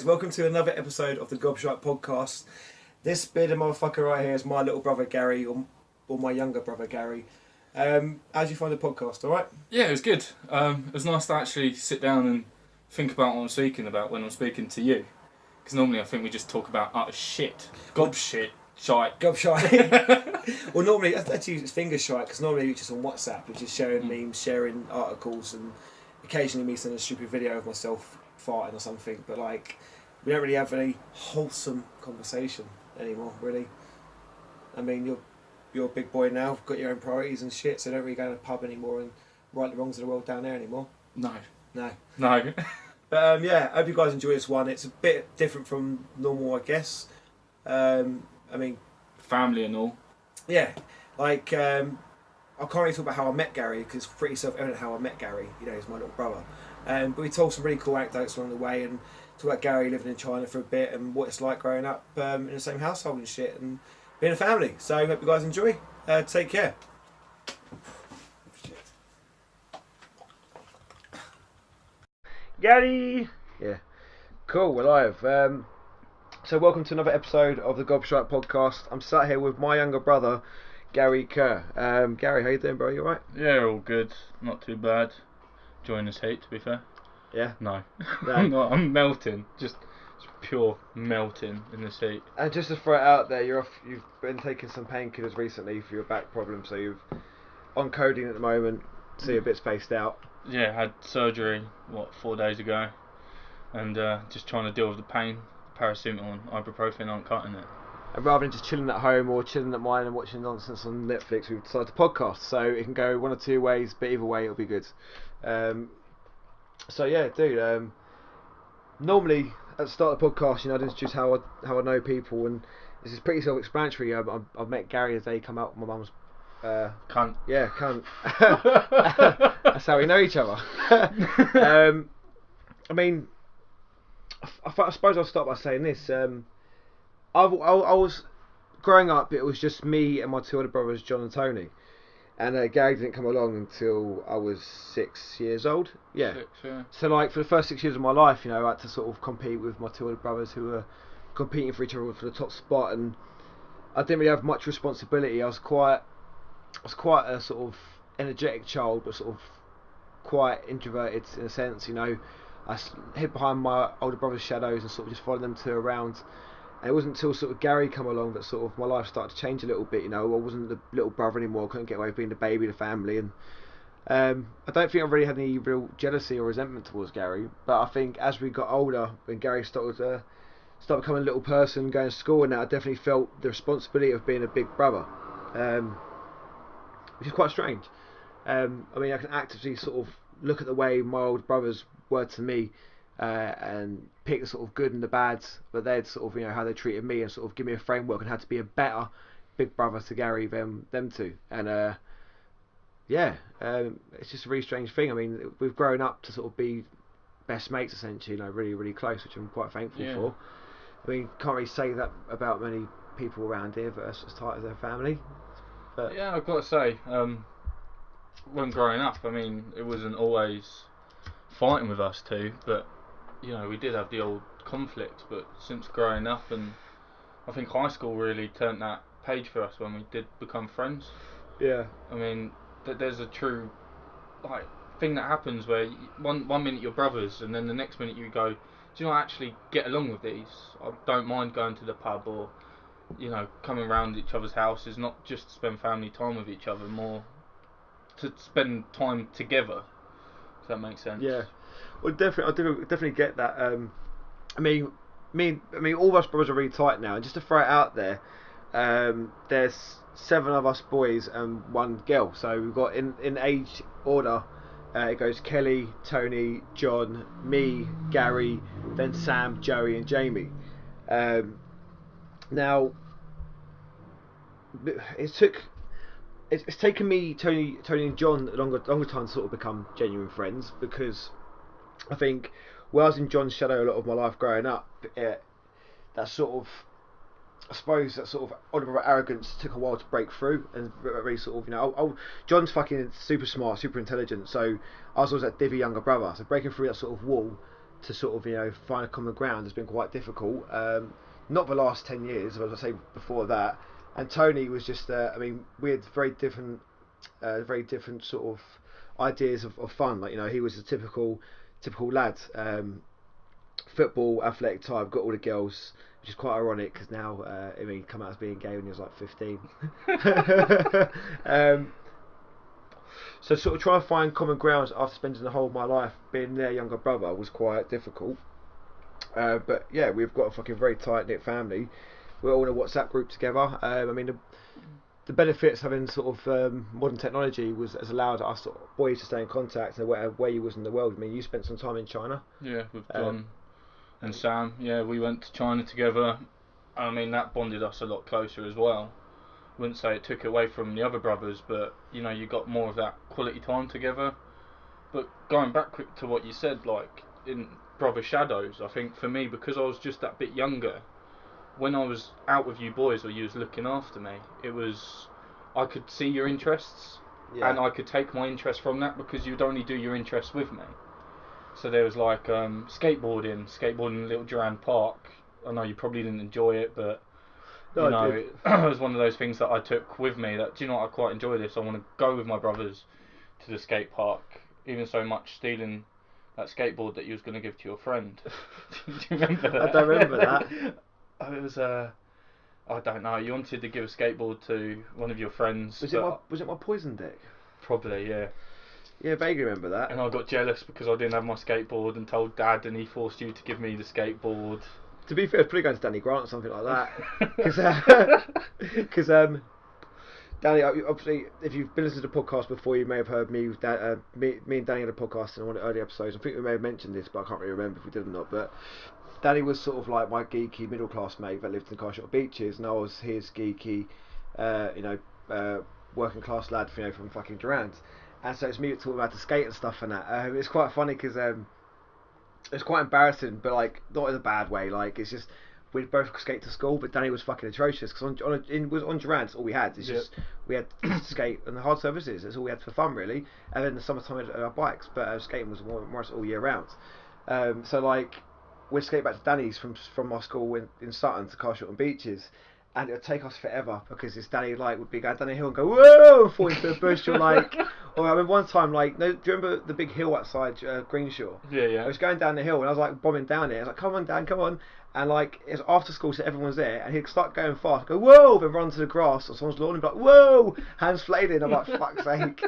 guys, welcome to another episode of the Gobshite podcast. This bearded motherfucker right here is my little brother Garry, or my younger brother Garry. How'd you find the podcast, alright? Yeah, it was good. It was nice to actually sit down and think about what I'm speaking about when I'm speaking to you. Because normally I think we just talk about utter shit. Gob shit. Shite. Gobshite. Well, normally, actually it's finger shite, because normally it's just on WhatsApp, which is sharing memes, sharing articles, and occasionally me sending a stupid video of myself farting or something. But like, we don't really have any wholesome conversation anymore, really. I mean, you're a big boy now, got your own priorities and shit, so don't really go to the pub anymore and right the wrongs of the world down there anymore. No. But yeah, I hope you guys enjoy this one. It's a bit different from normal, I guess. I mean, family and all. Yeah, like I can't really talk about how I met Garry because it's pretty self-evident how I met Garry. You know, he's my little brother. But we told some really cool anecdotes along the way and talked about Garry living in China for a bit and what it's like growing up in the same household and shit and being a family. So I hope you guys enjoy. Take care. Garry! Yeah. Cool, we're live. So welcome to another episode of the Gobshite podcast. I'm sat here with my younger brother, Garry Kerr. Garry, how you doing, bro? You alright? Yeah, all good. Not too bad. Enjoying this heat, to be fair. Yeah? No. I'm melting. Just pure melting in this heat. And just to throw it out there, you've been taking some painkillers recently for your back problem, so you've on codeine at the moment, so you're a bit spaced out. Yeah, had surgery, 4 days ago, and just trying to deal with the pain. Paracetamol and ibuprofen aren't cutting it. And rather than just chilling at home or chilling at mine and watching nonsense on Netflix, we've decided to podcast, so it can go one or two ways, but either way it'll be good. So yeah, dude, normally at the start of the podcast, I'd introduce how I know people, and this is pretty self-explanatory. I met Garry as they come out with my mum's cunt. Yeah, cunt. That's how we know each other. I mean, I suppose I'll start by saying this. I was growing up. It was just me and my two older brothers, John and Tony, and Garry didn't come along until I was 6 years old. Yeah. 6, yeah. So like for the first 6 years of my life, I had to sort of compete with my two older brothers who were competing for each other for the top spot, and I didn't really have much responsibility. I was quite a sort of energetic child, but sort of quite introverted in a sense. I hid behind my older brother's shadows and sort of just followed them to around. And it wasn't until sort of Garry come along that sort of my life started to change a little bit. I wasn't the little brother anymore. I couldn't get away with being the baby of the family. And I don't think I really had any real jealousy or resentment towards Garry. But I think as we got older, when Garry started becoming a little person, going to school and that, I definitely felt the responsibility of being a big brother, which is quite strange. I mean, I can actively sort of look at the way my older brothers were to me and pick the sort of good and the bad, but they'd sort of how they treated me and sort of give me a framework on how to be a better big brother to Garry than them two. And it's just a really strange thing. I mean, we've grown up to sort of be best mates essentially, really, really close, which I'm quite thankful for. I mean, can't really say that about many people around here that are as tight as their family. But yeah, I've got to say, when growing up, I mean, it wasn't always fighting with us two, but we did have the old conflict. But since growing up, and I think high school really turned that page for us when we did become friends. Yeah. I mean, there's a true thing that happens where one minute you're brothers, and then the next minute you go, do you know, I actually get along with these. I don't mind going to the pub or coming around each other's houses, not just to spend family time with each other, more to spend time together. If that makes sense. Yeah. Well, definitely, I definitely get that. I mean, all of us brothers are really tight now, and just to throw it out there, there's 7 of us boys and 1 girl. So we've got in age order. It goes Kelly, Tony, John, me, Garry, then Sam, Joey, and Jamie. Now, it's taken me, Tony and John a longer time to sort of become genuine friends, because I think when I was in John's shadow a lot of my life growing up, that sort of older brother arrogance took a while to break through, and really sort of John's fucking super smart, super intelligent, so I was always that divvy younger brother, so breaking through that sort of wall to sort of find a common ground has been quite difficult. Not the last 10 years, as I say before that. And Tony was just, I mean, we had very different sort of ideas of fun. Like, he was a typical lad, football, athletic type, got all the girls, which is quite ironic because now, come out as being gay when he was like 15. So sort of trying to find common grounds after spending the whole of my life being their younger brother was quite difficult. But yeah, we've got a fucking very tight knit family. We're all in a WhatsApp group together. I mean, the benefits having sort of modern technology has allowed us boys to stay in contact no matter where you was in the world. I mean, you spent some time in China. Yeah, with John and Sam. Yeah, we went to China together. I mean, that bonded us a lot closer as well. Wouldn't say it took away from the other brothers, but you got more of that quality time together. But going back quick to what you said, like in Brother Shadows, I think for me, because I was just that bit younger, when I was out with you boys or you was looking after me, I could see your interests, and I could take my interest from that because you'd only do your interests with me. So there was like skateboarding in Little Durand Park. I know you probably didn't enjoy it, but it was one of those things that I took with me that, I quite enjoy this. I want to go with my brothers to the skate park, even so much stealing that skateboard that you was going to give to your friend. Do you remember that? I don't remember that. It was I don't know. You wanted to give a skateboard to one of your friends. Was it my poison deck? Probably, yeah. Yeah, vaguely remember that. And I got jealous because I didn't have my skateboard and told Dad, and he forced you to give me the skateboard. To be fair, it's probably going to Danny Grant or something like that. Because Danny, obviously, if you've been listening to the podcast before, you may have heard me and Danny had a podcast in one of the early episodes. I think we may have mentioned this, but I can't really remember if we did or not. But Danny was sort of like my geeky middle class mate that lived in Carshot Beaches, and I was his geeky, working class lad, from fucking Durand. And so it's me talking about the skate and stuff and that. It's quite funny because it's quite embarrassing, but like not in a bad way. Like it's just we'd both skate to school, but Danny was fucking atrocious because on Durand, that's all we had. It's just we had to skate and the hard surfaces. That's all we had for fun really. And then in the summertime we had our bikes, but skating was more or less all year round. So like we'd skate back to Danny's from our school in Sutton to Carshot Beaches. And it would take us forever because this Danny would be going down the hill and go whoa and fall into a bush or or I remember one time do you remember the big hill outside Greenshaw? Yeah. I was going down the hill and I was bombing down it. I was like, come on Dan, come on. And it's after school, so everyone's there, and he'd start going fast, go whoa, then run to the grass or someone's lawn and be like whoa, hands flailing. I'm like fuck's sake.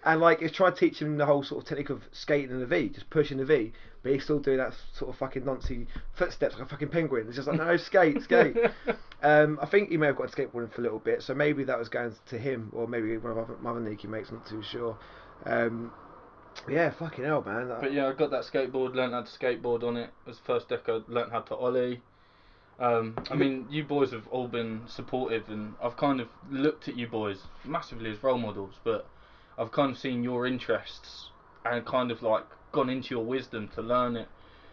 And it's trying to teach him the whole sort of technique of skating in the V, just pushing the V, but he's still doing that sort of fucking noncy footsteps like a fucking penguin. It's just like no, skate. I think he may have got skateboarding for a little bit, so maybe that was going to him, or maybe one of my other Nikki mates, not too sure. Yeah, fucking hell, man. But yeah, I got that skateboard, learnt how to skateboard on it. It was the first deck I learnt how to ollie. I mean, you boys have all been supportive, and I've kind of looked at you boys massively as role models, but I've kind of seen your interests and kind of gone into your wisdom to learn it.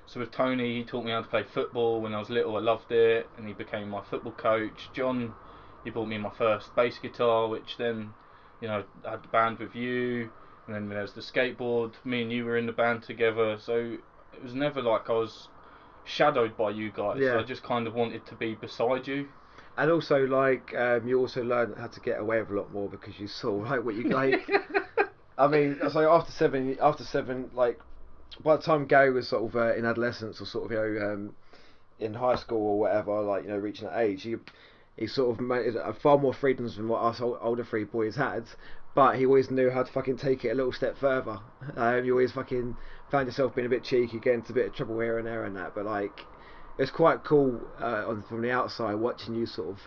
So with Tony, he taught me how to play football when I was little. I loved it, and he became my football coach. John, he bought me my first bass guitar, which then, I had the band with you. And then there's the skateboard. Me and you were in the band together, so it was never like I was shadowed by you guys. Yeah. I just kind of wanted to be beside you. And also, you also learned how to get away with a lot more because you saw what you like. I mean, so after seven, by the time Garry was sort of in adolescence or sort of in high school or whatever, reaching that age, he sort of made far more freedoms than what us older three boys had. But he always knew how to fucking take it a little step further. You always fucking found yourself being a bit cheeky, getting into a bit of trouble here and there and that. But it's quite cool from the outside watching you sort of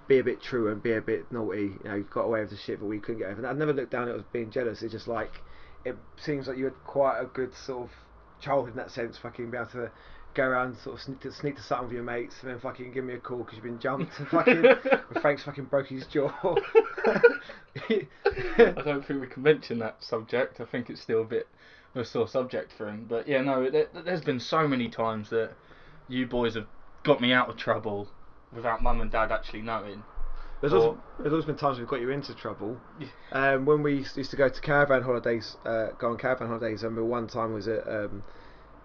be a bit true and be a bit naughty. You got away with the shit that we couldn't get over. And I never looked down at it as being jealous. It's just it seems like you had quite a good sort of childhood in that sense. Fucking be able to go around sort of sneak to something with your mates and then fucking give me a call because you've been jumped and fucking Frank's fucking broke his jaw. I don't think we can mention that subject. I think it's still a bit of a sore subject for him. But yeah, no, there's been so many times that you boys have got me out of trouble without mum and dad actually knowing. There's always been times we've got you into trouble. When we used to go to caravan holidays, I remember one time was at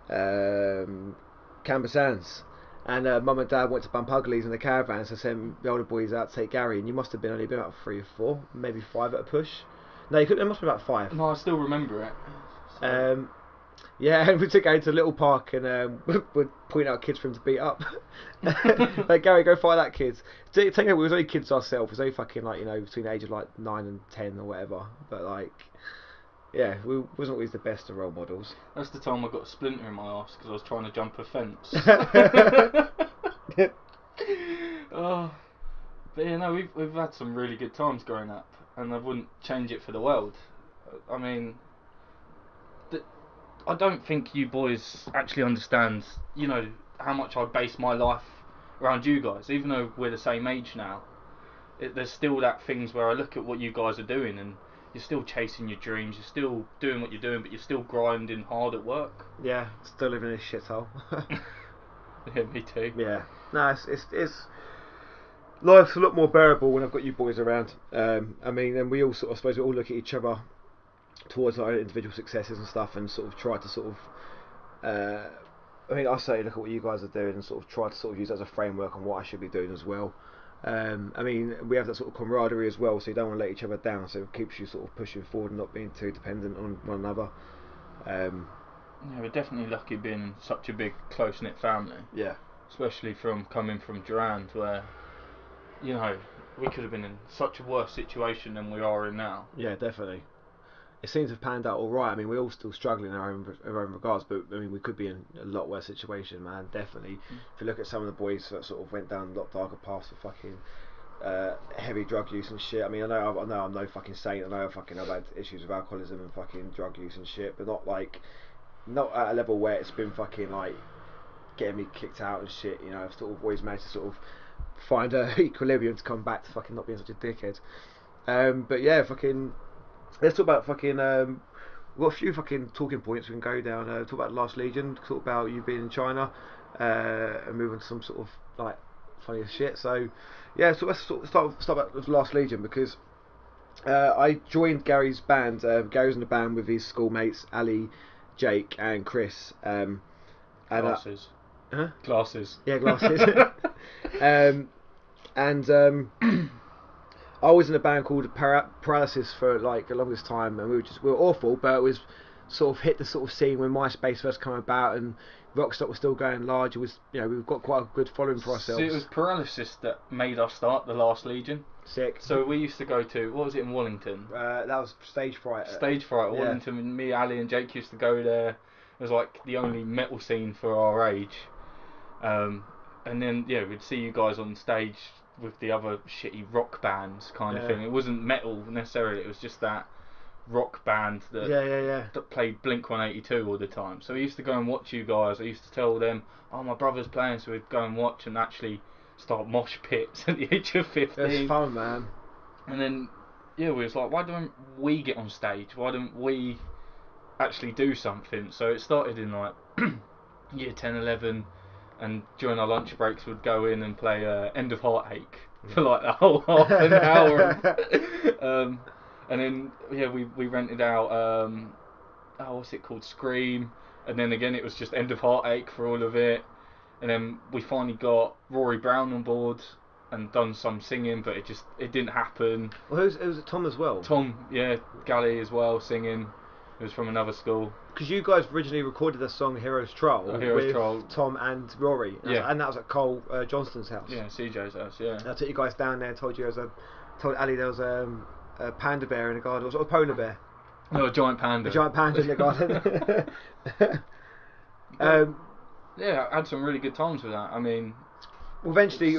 Canberra Sands. And mum and dad went to bump uglies in the caravan, so sent the older boys out to take Garry. And you must have been only been about 3 or 4, maybe 5 at a push. No, you could. It must have been about 5. No, I still remember it. So. Yeah, and we took Garry to a little park and we'd point out kids for him to beat up. Like, Garry, go fight that kid. Technically, we was only kids ourselves. We was only fucking, like, between the age of, like, 9 and 10 or whatever. But, like, yeah, we wasn't always the best of role models. That's the time I got a splinter in my arse because I was trying to jump a fence. Oh, but yeah, no, we've had some really good times growing up, and I wouldn't change it for the world. I mean, I don't think you boys actually understand, how much I base my life around you guys. Even though we're the same age now, there's still that things where I look at what you guys are doing, and you're still chasing your dreams, you're still doing what you're doing, but you're still grinding hard at work. Yeah, still living in this shithole. Yeah, me too. Yeah, no, it's life's a lot more bearable when I've got you boys around. I mean, and we all I suppose we all look at each other towards our individual successes and stuff, and sort of try to sort of. I mean, I say look at what you guys are doing, and sort of try to sort of use that as a framework on what I should be doing as well. I mean, we have that sort of camaraderie as well, so you don't want to let each other down. So it keeps you sort of pushing forward and not being too dependent on one another. Yeah, we're definitely lucky being such a big, close-knit family. Yeah. Especially coming from Durand, where, we could have been in such a worse situation than we are in now. Yeah, definitely. It seems to have panned out all right. I mean, we're all still struggling in our own regards, but I mean, we could be in a lot worse situation, man. Definitely. If you look at some of the boys that sort of went down a lot darker paths for fucking heavy drug use and shit. I mean, I know I'm no fucking saint. I know I've had issues with alcoholism and fucking drug use and shit, but not at a level where it's been fucking like getting me kicked out and shit. I've sort of always managed to sort of find a equilibrium to come back to fucking not being such a dickhead. But yeah, fucking. Let's talk about fucking. We've got a few fucking talking points we can go down. Talk about Last Legion. Talk about you being in China, and move on to some sort of like funniest shit. So yeah, so let's start about with Last Legion because I joined Gary's band. Gary was in the band with his schoolmates Ali, Jake, and Chris. Glasses. Huh? Glasses. Yeah, glasses. I was in a band called Paralysis for like the longest time, and we were awful, but it was sort of hit the sort of scene when MySpace first came about and Rockstock was still going large. It was, we've got quite a good following for ourselves. See, it was Paralysis that made us start the Last Legion. Sick. So we used to go to, what was it in Wallington? That was Stage Fright. Stage Fright, Wallington. Yeah. And me, Ali, and Jake used to go there. It was like the only metal scene for our age. And then we'd see you guys on stage with the other shitty rock bands kind of thing. It wasn't metal necessarily, it was just that rock band that played Blink-182 all the time. So we used to go and watch you guys. I used to tell them, oh, my brother's playing, so we'd go and watch and actually start mosh pits at the age of 15. It's fun, man. And then we was like, why don't we get on stage? Why don't we actually do something? So it started in like year 10, 11, and during our lunch breaks we'd go in and play End of Heartache for like the whole half an hour. And then we rented out what's it called, Scream, and then again it was just End of Heartache for all of it, and then we finally got Rory Brown on board and done some singing, but it didn't happen. Well, it was Tom as well. Tom, Garry as well, singing. It was from another school. Because you guys originally recorded the song Heroes Troll with Tom and Rory. And that was at Cole Johnston's house. Yeah, CJ's house, yeah. And I took you guys down there and told Ali there was a panda bear in the garden. Or a polar bear. No, a giant panda. A giant panda in the garden. I had some really good times with that. I mean... Well, eventually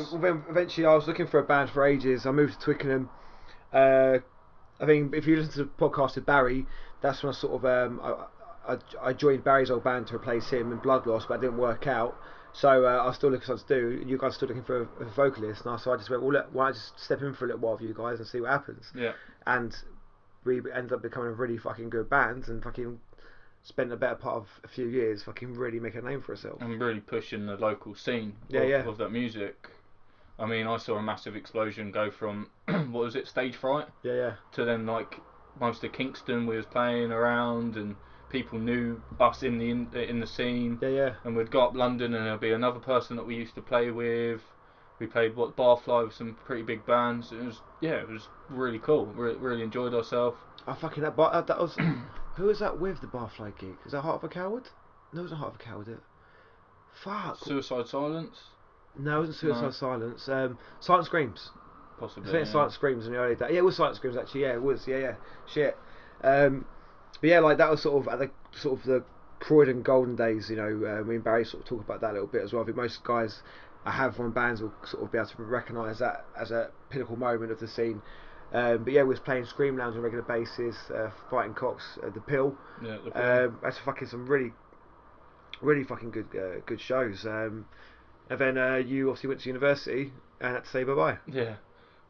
I was looking for a band for ages. I moved to Twickenham. I think if you listen to the podcast with Barry, that's when I sort of I joined Barry's old band to replace him in Blood Loss, but it didn't work out. So I was still looking for something to do. You guys were still looking for a vocalist, and so I just went, well, why don't I just step in for a little while with you guys and see what happens? Yeah. And we ended up becoming a really fucking good band, and fucking spent the better part of a few years fucking really making a name for ourselves. And really pushing the local scene of that music. I mean, I saw a massive explosion go from, what was it, Stage Fright? Yeah. To then, like, most of Kingston we was playing around, and people knew us in the scene. Yeah. And we'd go up London, and there'd be another person that we used to play with. We played Barfly with some pretty big bands. It was really cool. Really enjoyed ourselves. I fucking that was who was that with the Barfly gig? Is that Heart of a Coward? No, it wasn't Heart of a Coward. Fuck. Suicide Silence? No, it wasn't Suicide No. Silence. Silent Screams. Possibly. I think Silent Screams in the early days. Yeah, it was Silent Screams actually. Yeah, it was. Yeah. Shit. But yeah, like that was sort of at the Croydon golden days. You know, me and Barry sort of talk about that a little bit as well. I think most guys I have on bands will sort of be able to recognise that as a pinnacle moment of the scene. But yeah, we was playing Scream Lounge on a regular basis, Fighting Cocks, The Pill. Yeah, The Pill. That's fucking some really fucking good shows. And then you obviously went to university and had to say bye bye. Yeah.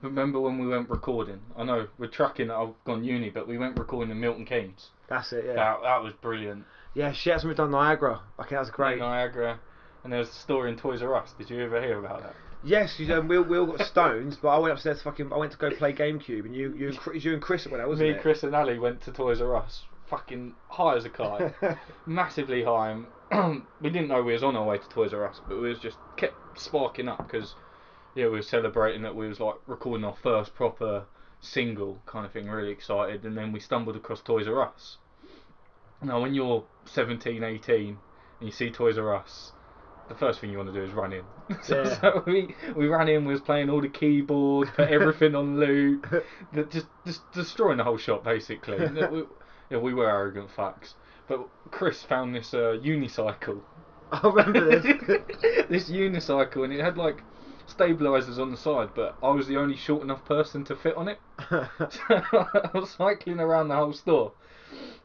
Remember when we went recording? I know we're tracking that I've gone uni, but we went recording in Milton Keynes. That's it, yeah. That was brilliant. Yeah, shit, that's when we've done Niagara. Okay, that was great. Niagara. And there was a story in Toys R Us. Did you ever hear about that? Yes, we all got stoned, but I went upstairs I went to go play GameCube, and you and Chris went out, wasn't it? Me, Chris and Ali went to Toys R Us, fucking high as a kite, massively high. And we didn't know we was on our way to Toys R Us, but we was just kept sparking up because we were celebrating that we was like recording our first proper single kind of thing, really excited. And then we stumbled across Toys R Us. Now when you're 17, 18 and you see Toys R Us, the first thing you want to do is run in. So we ran in, we was playing all the keyboards, put everything on loop, just destroying the whole shop basically. We were arrogant fucks. But Chris found this unicycle. I remember this. This unicycle, and it had like stabilisers on the side, but I was the only short enough person to fit on it. So I was cycling around the whole store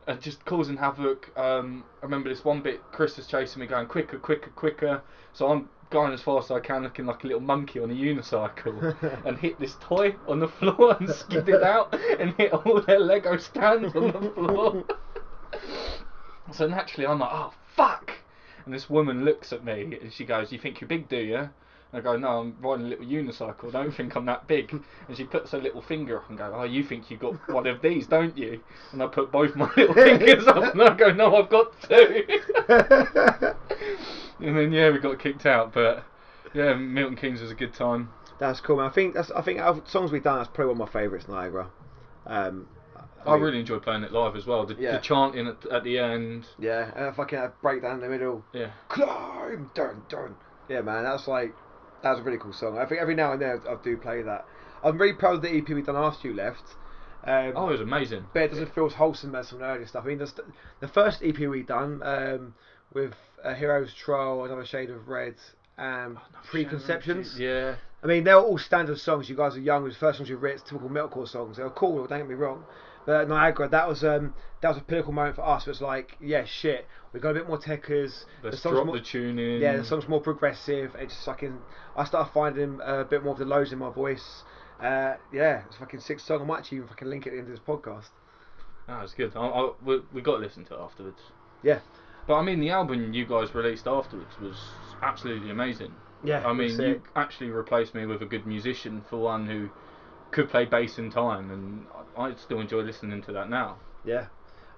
and just causing havoc. I remember this one bit, Chris was chasing me going quicker. So I'm going as fast as I can, looking like a little monkey on a unicycle, and hit this toy on the floor and skidded out and hit all their Lego stands on the floor. So naturally I'm like, oh fuck! And this woman looks at me and she goes, "You think you're big, do you?" And I go, "No, I'm riding a little unicycle. I don't think I'm that big." And she puts her little finger up and goes, "Oh, you think you got one of these, don't you?" And I put both my little fingers up and I go, "No, I've got two." And then we got kicked out. But yeah, Milton Keynes was a good time. That's cool, man. I think out of songs we've done, that's probably one of my favourites, Niagara. I really enjoy playing it live as well. The chanting at the end. Yeah, and a fucking breakdown in the middle. Yeah. Climb, dun. Yeah, man, that was a really cool song. I think every now and then I do play that. I'm really proud of the EP we've done after you left. It was amazing. But it doesn't feel as wholesome as some earlier stuff. I mean, the first EP we've done with Hero's Trial, Another Shade of Red, and Preconceptions. Yeah. I mean, they're all standard songs. You guys are young. It was the first songs you've written, typical metalcore songs. They were cool, don't get me wrong. But Niagara, that was a pinnacle moment for us. It was like, yeah, shit, we got a bit more techers. Let's drop the tune in. Yeah, the song's more progressive. It just fucking, I started finding a bit more of the lows in my voice. It's a fucking sick song. I might actually even fucking link it into this podcast. It's good. We got to listen to it afterwards. Yeah. But I mean, the album you guys released afterwards was absolutely amazing. Yeah. I mean, you actually replaced me with a good musician, for one who could play bass in time, and I still enjoy listening to that now. Yeah.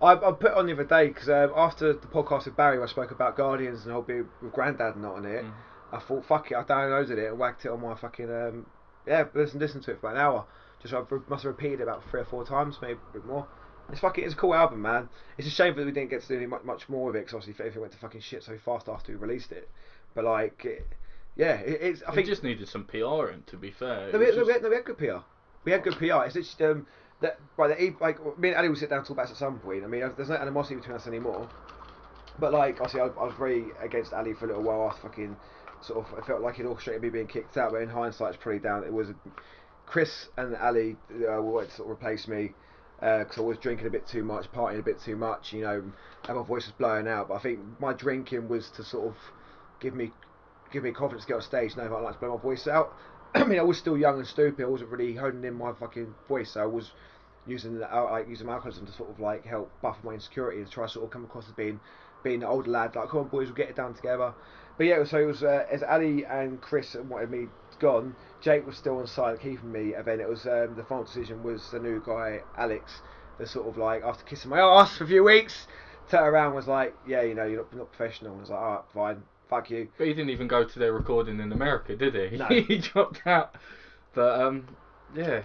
I put it on the other day because after the podcast with Barry, where I spoke about Guardians and I'll be with Grandad and not on it. I thought, fuck it, I downloaded it and whacked it on my fucking listen to it for about an hour. I must have repeated it about 3 or 4 times, maybe a bit more. It's a cool album, man. It's a shame that we didn't get to do much more of it, because obviously if it went to fucking shit so fast after we released it. But like, I think it just needed some PR in, to be fair. We had good PR. We had good PR. It's just me and Ali will sit down and talk about it at some point. I mean, there's no animosity between us anymore. But like, obviously, I was very against Ali for a little while. I fucking sort of, I felt like it orchestrated me being kicked out. But in hindsight, it's probably down. It was Chris and Ali wanted to sort of replace me because I was drinking a bit too much, partying a bit too much. You know, and my voice was blowing out. But I think my drinking was to sort of give me confidence to get on stage. Now, if I like to blow my voice out. I mean, I was still young and stupid. I wasn't really honing in my fucking voice. So I was using my alcoholism to sort of like help buffer my insecurity and try to sort of come across as being an older lad. Like, come on, boys, we'll get it down together. But yeah, so it was as Ali and Chris wanted me gone, Jake was still on side keeping me, and then it was the final decision was the new guy Alex, that sort of like, after kissing my ass for a few weeks, turned around and was like, yeah, you know, you're not professional. And I was like, alright, fine, fuck you. But he didn't even go to their recording in America, did he? No. He dropped out. But yeah.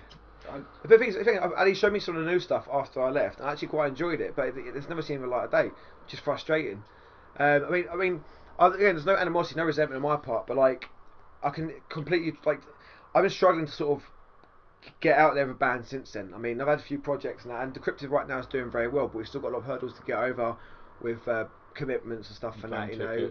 The thing is, Ali showed me some of the new stuff after I left. I actually quite enjoyed it, but it's never seen the light of day, which is frustrating. Again, there's no animosity, no resentment on my part, but like, I can completely like, I've been struggling to sort of get out there with a band since then. I mean, I've had a few projects now, and Decrypted right now is doing very well, but we've still got a lot of hurdles to get over with commitments and stuff and that, you know.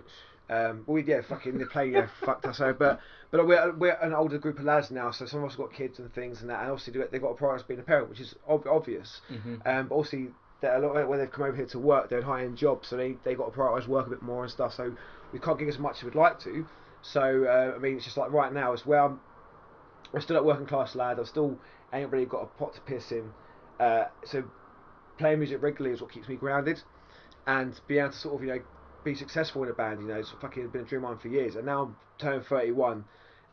Fucking the plane, fucked us over. But we're an older group of lads now, so some of us have got kids and things and that, and obviously they've got a priority being a parent, which is obvious. But also, a lot when they've come over here to work, they're in high-end jobs, so they got to prioritise work a bit more and stuff. So we can't give as much as we'd like to. So I mean, it's just like right now, it's where I'm still a working class lad. I still ain't really got a pot to piss in. So playing music regularly is what keeps me grounded, and being able to sort of, you know, be successful in a band, you know, it's fucking been a dream of mine for years. And now I'm turning 31,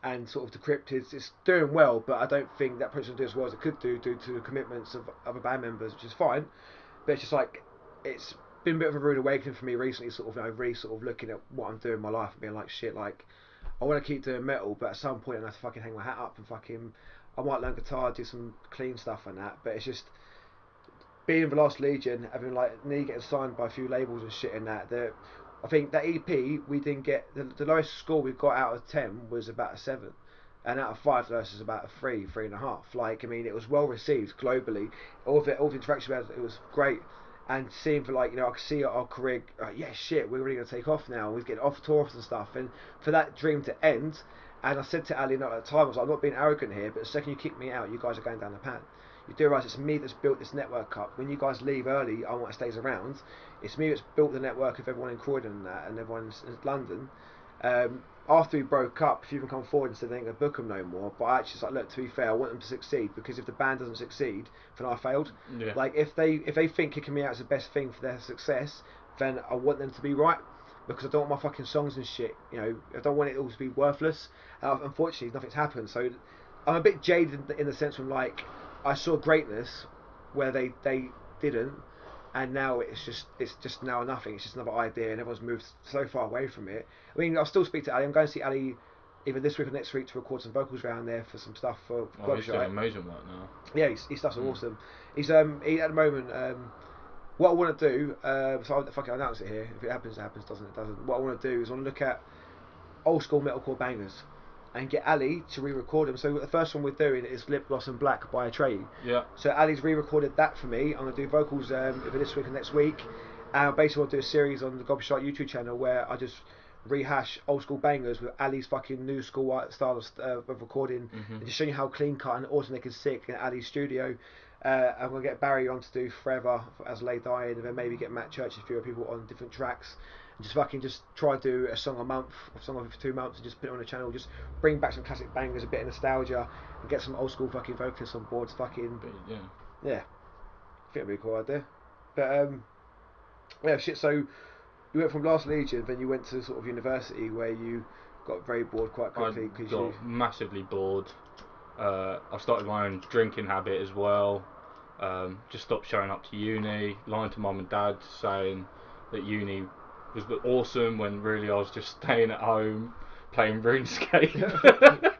and sort of Decrypted it's doing well, but I don't think that person will do as well as it could do due to the commitments of other band members, which is fine. But it's just like, it's been a bit of a rude awakening for me recently, sort of, you know, really sort of looking at what I'm doing in my life and being like, shit, like, I want to keep doing metal, but at some point I have to fucking hang my hat up and fucking, I might learn guitar, do some clean stuff and that, but it's just, being in the Last Legion, having like me getting signed by a few labels and shit in that, I think that EP we didn't get, the lowest score we got out of 10 was about a 7, and out of 5 the lowest was about a 3.5. Like, I mean, it was well received globally. All the interaction we had, it was great. And seeing for, like, you know, I could see our career, yeah, shit, we're really going to take off now. We're getting off tours and stuff. And for that dream to end, and I said to Ali at the time, I was like, I'm not being arrogant here, but the second you kick me out, you guys are going down the pan. You do realise it's me that's built this network up. When you guys leave early, I want to stay around. It's me that's built the network of everyone in Croydon and that, and everyone in London. After we broke up, a few of them come forward and said they ain't going to book them no more. But I actually was like, look, to be fair, I want them to succeed, because if the band doesn't succeed, then I failed. Yeah. Like, if they think kicking me out is the best thing for their success, then I want them to be right, because I don't want my fucking songs and shit, you know, I don't want it all to be worthless. Unfortunately, nothing's happened. So I'm a bit jaded in the sense of, like, I saw greatness where they didn't, and now it's just now nothing. It's just another idea, and everyone's moved so far away from it. I mean, I'll still speak to Ali. I'm going to see Ali either this week or next week to record some vocals around there for some stuff for he's doing amazing work now. Yeah, his stuff's awesome. He's he at the moment. What I want to do, so I'll fucking announce it here. If it happens, it happens. Doesn't it? Doesn't. What I want to do is I want to look at old school metalcore bangers and get Ali to re-record them. So the first one we're doing is Lip Gloss and Black by Atreyu. Yeah. So Ali's re-recorded that for me. I'm going to do vocals either this week or next week. And basically I'll do a series on the Gobshite YouTube channel where I just rehash old school bangers with Ali's fucking new school style of recording, and just showing you how clean cut and automatic and sick in Ali's studio. I'm going to get Barry on to do Forever as Lay Dying, and then maybe get Matt Church and a few other people on different tracks. Just try to do a song a month, a song every 2 months, and just put it on the channel. Just bring back some classic bangers, a bit of nostalgia, and get some old school fucking vocalists on board. Yeah. I think it'd be a cool idea. But yeah, shit. So you went from Last Legion, then you went to sort of university where you got very bored quite quickly. I got massively bored. I started my own drinking habit as well. Just stopped showing up to uni, lying to mum and dad, saying that uni was awesome when really I was just staying at home playing RuneScape.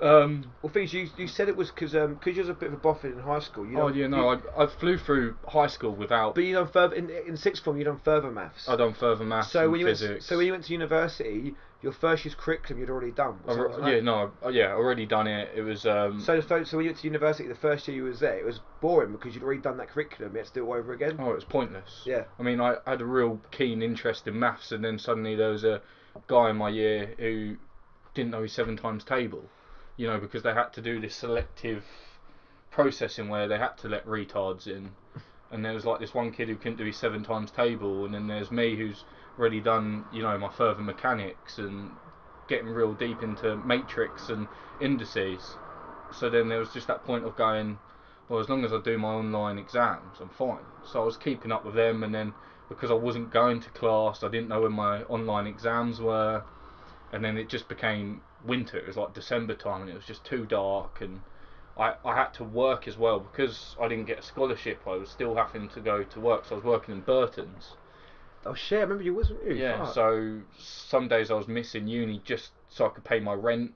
Well, things you said it was because you was a bit of a boffin in high school. I flew through high school without. But you done further in sixth form. You done further maths. I done further maths and physics. So when you went to university, your first year's curriculum you'd already done. Already done it. It was. So when you went to university, the first year you was there, it was boring because you'd already done that curriculum. You had to do it all over again. Oh, it was pointless. Yeah. I mean, I had a real keen interest in maths, and then suddenly there was a guy in my year who didn't know his 7 times table. You know, because they had to do this selective processing where they had to let retards in, and there was like this one kid who couldn't do his 7 times table, and then there's me who's already done, you know, my further mechanics and getting real deep into matrix and indices. So then there was just that point of going, well, as long as I do my online exams, I'm fine. So I was keeping up with them, and then because I wasn't going to class, I didn't know when my online exams were, and then it just became winter. It was like December time, and it was just too dark, and I had to work as well because I didn't get a scholarship. I was still having to go to work, so I was working in Burton's. Oh shit! I remember you, wasn't you? Yeah, Fuck. so some days I was missing uni just so I could pay my rent,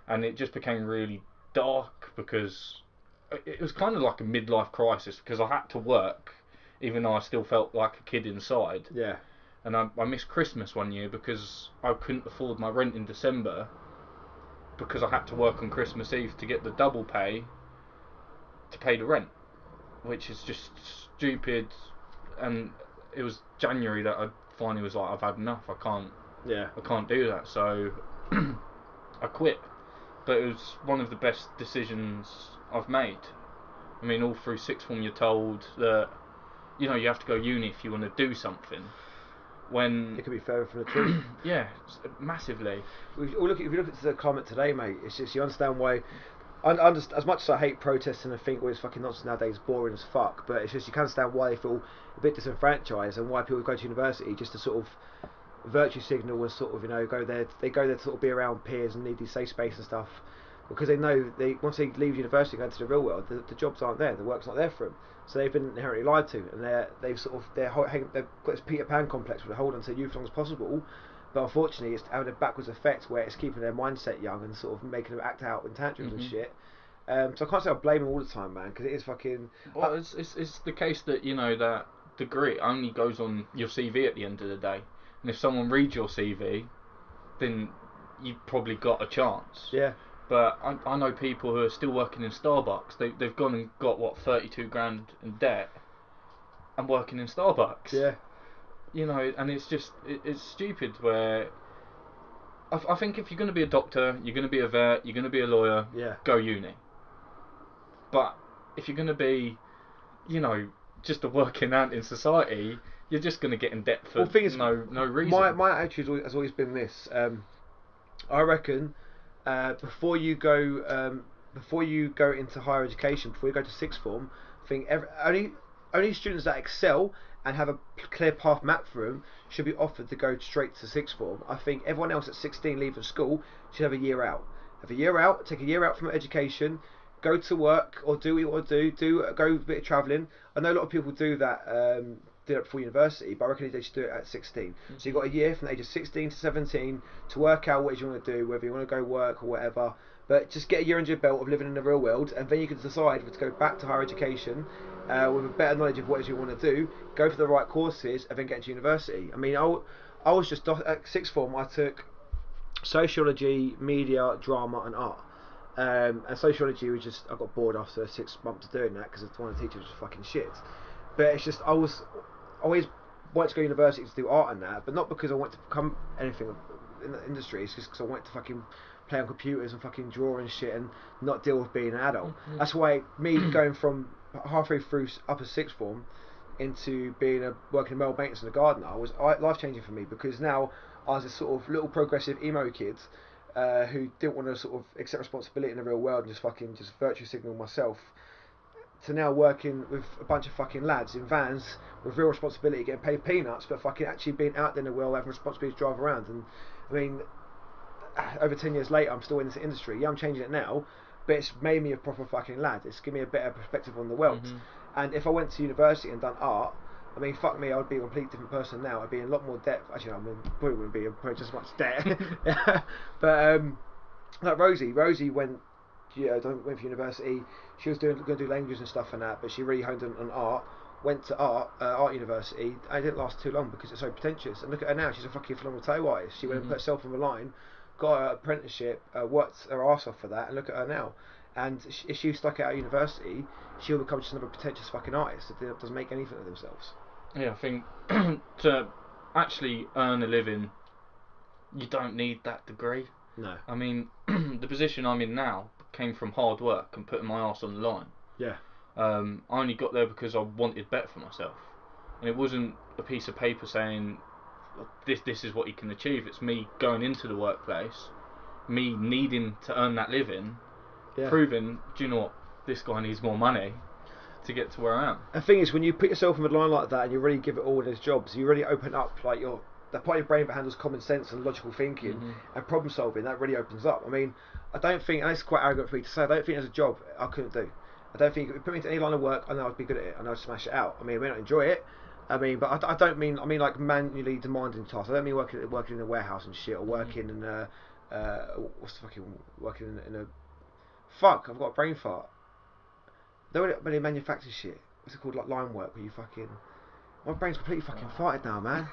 and it just became really dark because it was kind of like a midlife crisis because I had to work even though I still felt like a kid inside. Yeah. And I missed Christmas one year because I couldn't afford my rent in December because I had to work on Christmas Eve to get the double pay to pay the rent, which is just stupid. And it was January that I finally was like, I've had enough. Yeah. I can't do that. So I quit. But it was one of the best decisions I've made. I mean, all through sixth form, you're told that you have to go uni if you want to do something. When it could be further from the truth. Yeah, massively. If you look at the climate today, mate, it's just you understand why. As much as I hate protesting and think all this fucking nonsense nowadays is boring as fuck, but it's just you can understand why they feel a bit disenfranchised and why people go to university just to sort of virtue signal and sort of go there. They go there to sort of be around peers and need these safe space and stuff because they know once they leave university and go into the real world, the jobs aren't there, the work's not there for them. So they've been inherently lied to, and they've got this Peter Pan complex where they hold on to youth as long as possible. But unfortunately, it's having a backwards effect where it's keeping their mindset young and sort of making them act out in tantrums and shit. So I can't say I blame them all the time, man, because it is fucking. Well, it's the case that that degree only goes on your CV at the end of the day, and if someone reads your CV, then you've probably got a chance. Yeah. But I know people who are still working in Starbucks. They've gone and got 32 grand in debt, and working in Starbucks. Yeah. And it's just it's stupid. Where I think if you're going to be a doctor, you're going to be a vet, you're going to be a lawyer. Yeah. Go uni. But if you're going to be, just a working ant in society, you're just going to get in debt for no reason. My attitude has always been this. I reckon. Before you go into higher education, before you go to sixth form, I think only students that excel and have a clear path mapped for them should be offered to go straight to sixth form. I think everyone else at 16 leaving school should have a year out. Take a year out from education, go to work or do what you want to do. Go a bit of travelling. I know a lot of people do that. Do it before university, but I reckon they should do it at 16. So you've got a year from the age of 16 to 17 to work out what you want to do, whether you want to go work or whatever. But just get a year under your belt of living in the real world, and then you can decide whether to go back to higher education with a better knowledge of what it is you want to do, go for the right courses, and then get into university. I mean, I was just at sixth form. I took sociology, media, drama, and art. And sociology was just I got bored after 6 months of doing that because one of the teachers was fucking shit. But it's just I always wanted to go to university to do art and that, but not because I wanted to become anything in the industry. It's just because I wanted to fucking play on computers and fucking draw and shit and not deal with being an adult. That's why me going from halfway through upper sixth form into working in male maintenance and a gardener was life changing for me, because now I was this sort of little progressive emo kid who didn't want to sort of accept responsibility in the real world and just virtue signal myself, to now working with a bunch of fucking lads in vans with real responsibility, getting paid peanuts, but fucking actually being out there in the world, having responsibility to drive around. And I mean, over 10 years later, I'm still in this industry. Yeah, I'm changing it now, but it's made me a proper fucking lad. It's given me a better perspective on the world. And if I went to university and done art, I mean, fuck me, I would be a completely different person now. I'd be in a lot more debt. Actually, I mean, probably wouldn't be probably just as much debt. But like Rosie went for university. She was going to do languages and stuff and that, but she really honed on art. Went to art university. And it didn't last too long because it's so pretentious. And look at her now; she's a fucking phenomenal tattoo artist. She went and put herself on the line, got her apprenticeship, worked her arse off for that, and look at her now. And if she stuck out at university, she'll become just another pretentious fucking artist that doesn't make anything of themselves. Yeah, I think to actually earn a living, you don't need that degree. No. I mean, the position I'm in now came from hard work and putting my arse on the line. Yeah. I only got there because I wanted better for myself, and it wasn't a piece of paper saying this is what you can achieve. It's me going into the workplace, me needing to earn that living, proving, do you know what, this guy needs more money to get to where I am. The thing is, when you put yourself on the line like that and you really give it all in his jobs, you really open up like your the part of your brain that handles common sense and logical thinking and problem solving, that really opens up. I mean, I don't think, and it's quite arrogant for me to say, I don't think there's a job I couldn't do. I don't think if you put me into any line of work, I know I'd be good at it. I know I'd smash it out. I mean, I may not enjoy it. I mean, but I don't mean, I mean like manually demanding tasks. I don't mean working in a warehouse and shit, or working in a what's the fucking working in a fuck. I've got a brain fart. Don't really manufacture shit. What's it called, like line work, where you fucking. My brain's completely fucking farted now, man.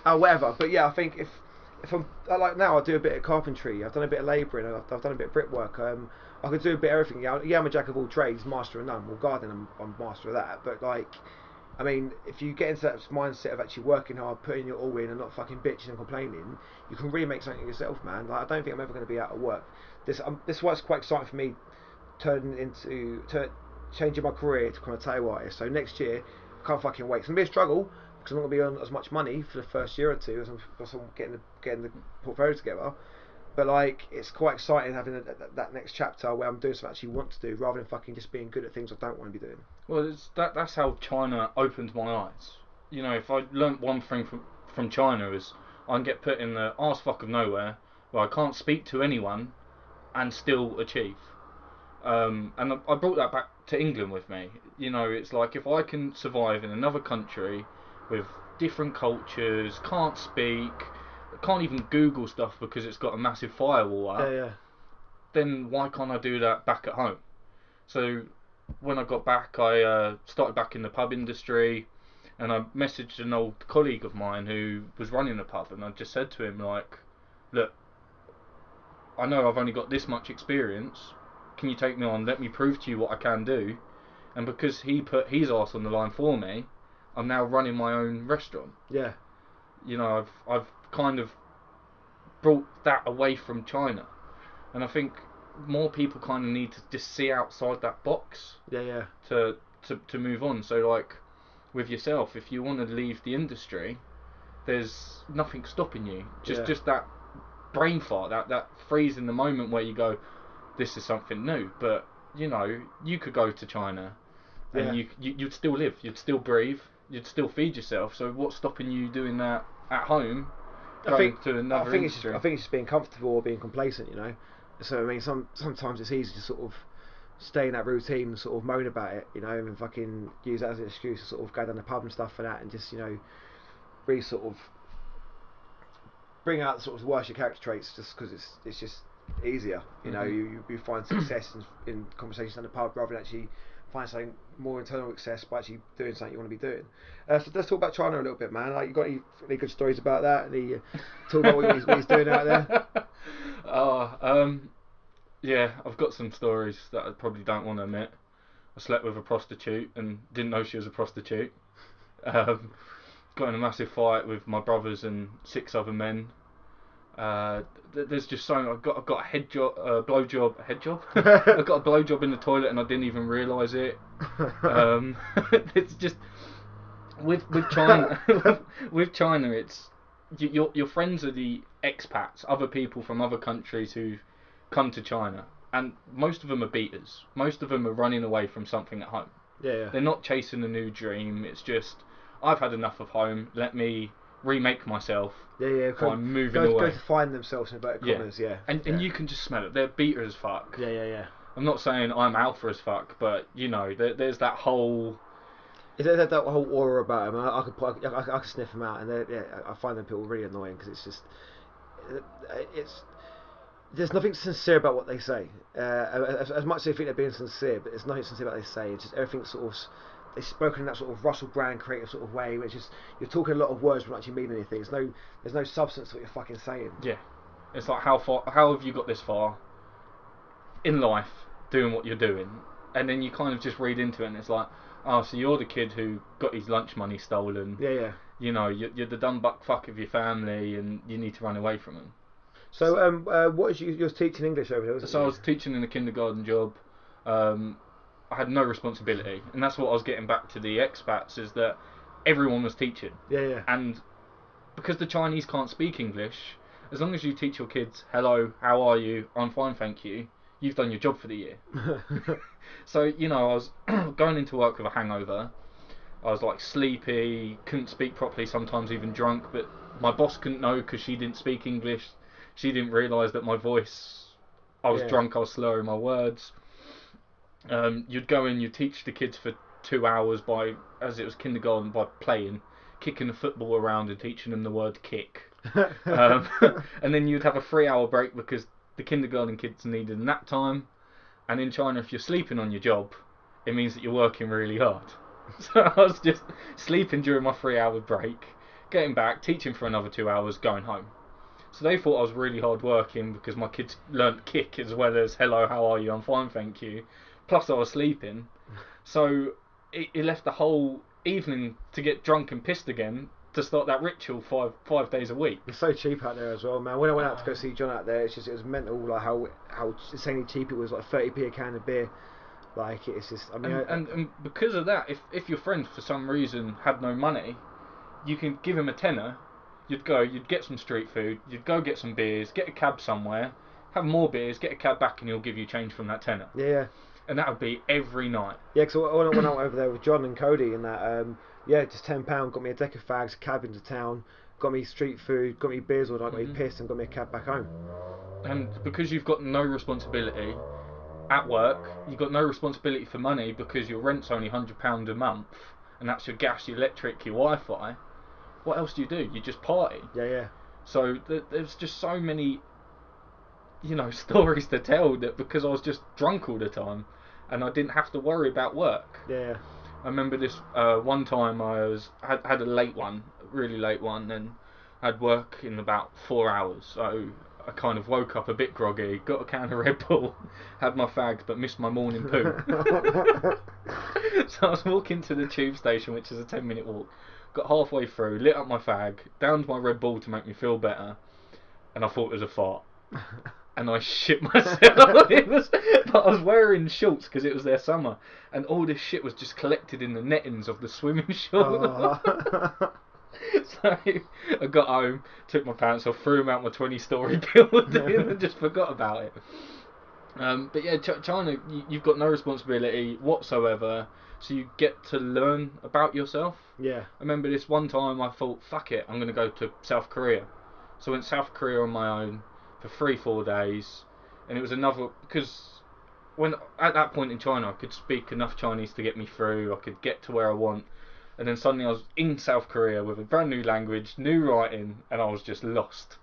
Oh, whatever. But yeah, I think if I'm like now, I do a bit of carpentry. I've done a bit of labouring. I've done a bit of brickwork. I could do a bit of everything. Yeah, I'm a jack of all trades, master of none. Well, gardening, I'm master of that. But like, I mean, if you get into that mindset of actually working hard, putting your all in, and not fucking bitching and complaining, you can really make something of yourself, man. Like, I don't think I'm ever going to be out of work. This is why it's quite exciting for me, changing my career to become a tattoo artist. So next year, I can't fucking wait. It's gonna be a struggle because I'm not gonna be on as much money for the first year or two as I'm getting the portfolio together. But like, it's quite exciting having that next chapter where I'm doing something I actually want to do, rather than fucking just being good at things I don't want to be doing. Well, that's how China opened my eyes. You know, if I learnt one thing from China is I can get put in the arse fuck of nowhere where I can't speak to anyone and still achieve. And I brought that back to England with me. You know, it's like if I can survive in another country with different cultures, can't speak, can't even Google stuff because it's got a massive firewall up, then why can't I do that back at home? So when I got back, I started back in the pub industry, and I messaged an old colleague of mine who was running a pub, and I just said to him, like, look, I know I've only got this much experience. Can you take me on? Let me prove to you what I can do. And because he put his arse on the line for me, I'm now running my own restaurant. Yeah. You know, I've kind of brought that away from China, and I think more people kind of need to just see outside that box. Yeah. To move on. So like with yourself, if you want to leave the industry, there's nothing stopping you. Just that brain fart, that freeze in the moment where you go, this is something new. But you know, you could go to China and you'd still live, you'd still breathe, you'd still feed yourself. So what's stopping you doing that at home? I think it's just being comfortable or being complacent, you know. So I mean, sometimes it's easy to sort of stay in that routine and sort of moan about it, you know, and fucking use that as an excuse to sort of go down the pub and stuff for that, and just, you know, really sort of bring out sort of the worst of your character traits, just because it's just easier, you know. You find success in conversations in the pub rather than actually find something more internal success by actually doing something you want to be doing. So let's talk about China a little bit, man. Like, you got any good stories about that? Any talk about what he's doing out there? Yeah, I've got some stories that I probably don't want to admit. I slept with a prostitute and didn't know she was a prostitute. Got in a massive fight with my brothers and 6 other men. There's just so I've got a head job. I've got a blowjob in the toilet and I didn't even realise it. It's just with China. With China, it's your friends are the expats, other people from other countries who come to China, and most of them are beaters. Most of them are running away from something at home. Yeah. They're not chasing a new dream. It's just, I've had enough of home. Let me remake myself. By moving away. Go to find themselves in inverted commas. And you can just smell it. They're beater as fuck. Yeah. I'm not saying I'm alpha as fuck, but you know, there's that whole. Is there that whole aura about them? I could sniff them out, and I find them people really annoying because it's just, there's nothing sincere about what they say. As much as they think they're being sincere, but there's nothing sincere about what they say. It's just everything sort of, they've spoken in that sort of Russell Brand creative sort of way, which is you're talking a lot of words but not actually mean anything. There's no substance to what you're fucking saying. Yeah, it's like how have you got this far in life doing what you're doing, and then you kind of just read into it, and it's like, oh, so you're the kid who got his lunch money stolen. Yeah. You know, you're the dumb buck fuck of your family, and you need to run away from them. So, what is you was teaching English over there? So I was teaching in a kindergarten job. I had no responsibility, and that's what I was getting back to the expats, is that everyone was teaching. Yeah. And because the Chinese can't speak English, as long as you teach your kids, hello, how are you, I'm fine, thank you, you've done your job for the year. So, you know, I was going into work with a hangover, I was like sleepy, couldn't speak properly, sometimes even drunk. But my boss couldn't know because she didn't speak English. She didn't realise that my voice, I was drunk, I was slurring my words. You'd go in, you'd teach the kids for 2 hours by, as it was kindergarten, by playing, kicking the football around and teaching them the word kick. And then you'd have a 3 hour break because the kindergarten kids needed a nap time. And in China, if you're sleeping on your job, it means that you're working really hard. So I was just sleeping during my 3 hour break, getting back, teaching for another 2 hours, going home. So they thought I was really hard working because my kids learnt kick as well as hello, how are you, I'm fine, thank you. Plus I was sleeping. So it left the whole evening to get drunk and pissed again to start that ritual five days a week. It's so cheap out there as well, man. When I went out to go see John out there, it was mental, like how insanely cheap it was, like 30p a can of beer. Like it's just, I mean, and because of that, if your friend for some reason had no money, you can give him a tenner. You'd get some street food, you'd go get some beers, get a cab somewhere, have more beers, get a cab back, and he'll give you change from that tenner. Yeah. And that would be every night. Yeah, because when I went over there with John and Cody and that, just £10 got me a deck of fags, a cab into town, got me street food, got me beers all night, got me pissed, and got me a cab back home. And because you've got no responsibility at work, you've got no responsibility for money because your rent's only £100 a month, and that's your gas, your electric, your Wi-Fi. What else do? You just party. Yeah. So there's just so many, stories to tell that because I was just drunk all the time, and I didn't have to worry about work. Yeah. I remember this one time I had a late one, a really late one, and I'd work in about 4 hours. So I kind of woke up a bit groggy, got a can of Red Bull, had my fags, but missed my morning poo. So I was walking to the tube station, which is a 10-minute walk. Got halfway through, lit up my fag, downed my Red Bull to make me feel better, and I thought it was a fart. And I shit myself. But I was wearing shorts because it was their summer, and all this shit was just collected in the nettings of the swimming shorts. So I got home, took my pants off, threw them out my 20-story building, and just forgot about it. But yeah, China, you've got no responsibility whatsoever, so you get to learn about yourself. Yeah. I remember this one time I thought, fuck it, I'm going to go to South Korea. So I went to South Korea on my own for 3-4 days, and it was because when at that point in China I could speak enough Chinese to get me through, I could get to where I want, and then suddenly I was in South Korea with a brand new language, new writing, and I was just lost.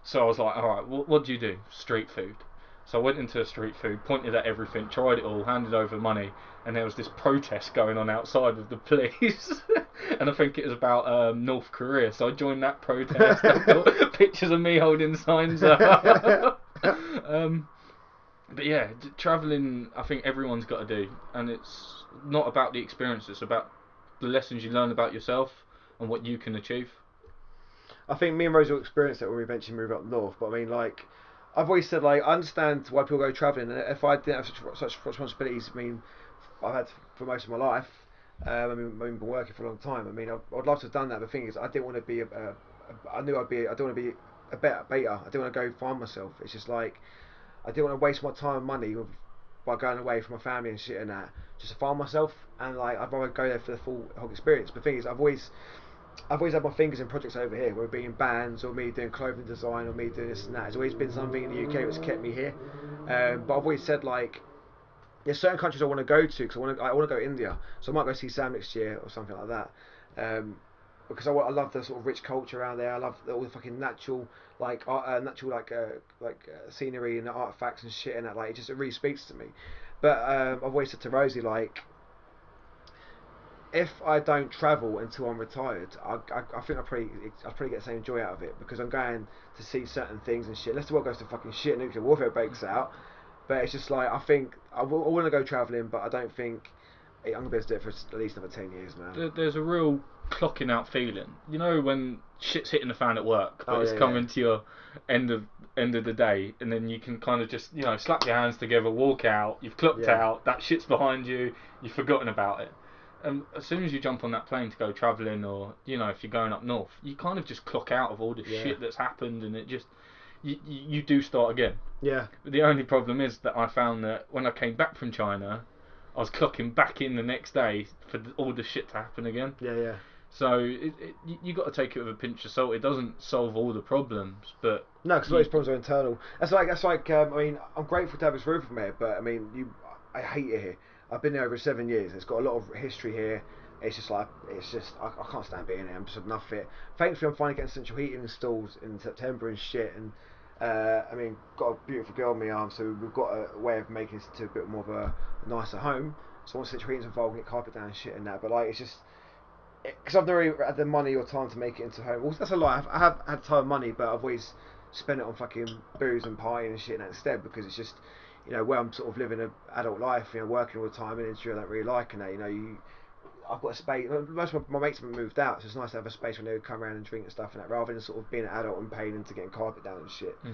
So I was like, alright, what do you do? Street food. So I went into a street food, pointed at everything, tried it all, handed over money, and there was this protest going on outside of the police. And I think it was about North Korea, so I joined that protest. I got pictures of me holding signs up. But yeah, travelling, I think everyone's got to do, and it's not about the experience, it's about the lessons you learn about yourself and what you can achieve. I think me and Rose will experience that when we eventually move up north, but I mean, like, I've always said, like, I understand why people go travelling, and if I didn't have such responsibilities, I mean, I've had for most of my life, I've been working for a long time. I mean, I'd love to have done that. But the thing is, I didn't want to be I don't want to be a beta. I didn't want to go find myself. It's just like, I didn't want to waste my time and money by going away from my family and shit and that, just to find myself. And like, I'd rather go there for the whole experience. But the thing is, I've always had my fingers in projects over here, whether it be in bands or me doing clothing design or me doing this and that. It's always been something in the UK that's kept me here. But I've always said, like, there's certain countries I want to go to because I want to go to India, so I might go see Sam next year or something like that. Because I love the sort of rich culture around there. I love all the fucking natural scenery and the artifacts and shit and that. Like, it really speaks to me. But I've always said to Rosie, like, if I don't travel until I'm retired, I think I'll probably get the same joy out of it because I'm going to see certain things and shit. Unless the world goes to fucking shit, nuclear warfare breaks out. But it's just like, I think I want to go travelling, but I don't think I'm going to be able to do it for at least another 10 years, man. There's a real clocking out feeling. You know when shit's hitting the fan at work, but it's coming to your end of the day, and then you can kind of just, slap your hands together, walk out, you've clocked out, that shit's behind you, you've forgotten about it. And as soon as you jump on that plane to go travelling, or, if you're going up north, you kind of just clock out of all the shit that's happened, and it just... You do start again. Yeah. But the only problem is that I found that when I came back from China, I was clocking back in the next day for all the shit to happen again. Yeah. So you got to take it with a pinch of salt. It doesn't solve all the problems, but No, because those problems are internal. That's like. I mean, I'm grateful to have this roof from here, but I mean, I hate it here. I've been there over 7 years. It's got a lot of history here. It's just I can't stand being here. I'm just enough for it. Thankfully, I'm finally getting central heating installed in September and shit. And I mean, got a beautiful girl on my arm, so we've got a way of making this to a bit more of a nicer home. So once central heating's involved, we get carpet down and shit and that. But like, it's just. Because I've never really had the money or time to make it into home. Well, that's a lie. I have had time and money, but I've always spent it on fucking booze and partying and shit and that instead, because it's just, where I'm sort of living an adult life, working all the time in an industry I don't really like, and that, I've got a space. Most of my mates have moved out, so it's nice to have a space when they would come around and drink and stuff and that, rather than sort of being an adult and paying into getting carpet down and shit. But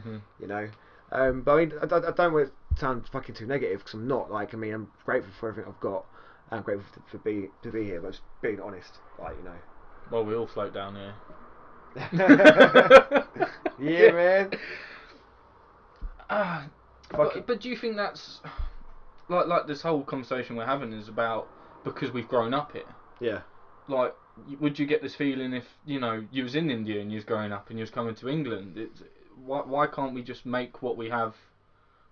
I mean, I don't want to sound fucking too negative, because I'm not. Like, I mean, I'm grateful for everything I've got. I'm grateful to be here, but just being honest, like, Well, we all float down here. Yeah, man. But do you think that's like this whole conversation we're having is about because we've grown up here? Yeah. Like, would you get this feeling if you was in India and you was growing up and you was coming to England? Why can't we just make what we have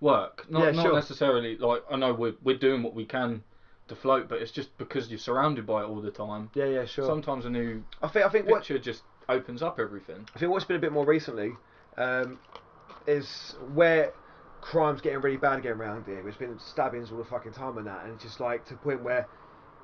work? Not necessarily like, I know we're doing what we can to float, but it's just because you're surrounded by it all the time. Yeah, sure. Sometimes a new I think picture just opens up everything. I think what's been a bit more recently is where crime's getting really bad again around here. There's been stabbings all the fucking time and that, and it's just like to the point where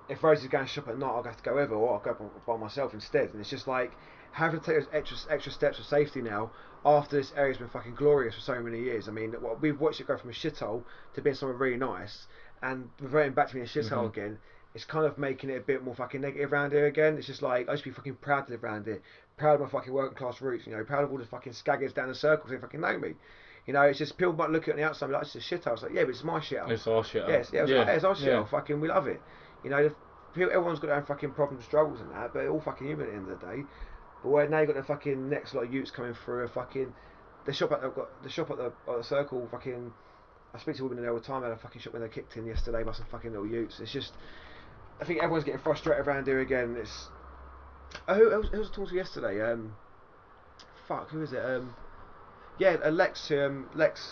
if Rosie's going to shop at night, I'll have to go with her, or I'll go by myself instead. And it's just like having to take those extra steps of safety now after this area's been fucking glorious for so many years. I mean, we've watched it go from a shithole to being somewhere really nice, and reverting back to being a shithole again. It's kind of making it a bit more fucking negative around here again. It's just like, I used to be fucking proud to live around here, proud of my fucking working class roots, proud of all the fucking skaggers down the circles who fucking know me. It's just people might look at it on the outside and be like, it's a shithole. It's like, yeah, but it's my shithole. It's our shithole. Yes, it's our shithole. Fucking, we love it. Everyone's got their own fucking problems, struggles and that, but they're all fucking human at the end of the day. But now you've got the fucking next lot of utes coming through, the shop at the circle, fucking. I speak to women there all the time. I had a fucking shop when they kicked in yesterday by some fucking little utes. It's just, I think everyone's getting frustrated around here again. It's who was I talking to yesterday? Who is it? Lex,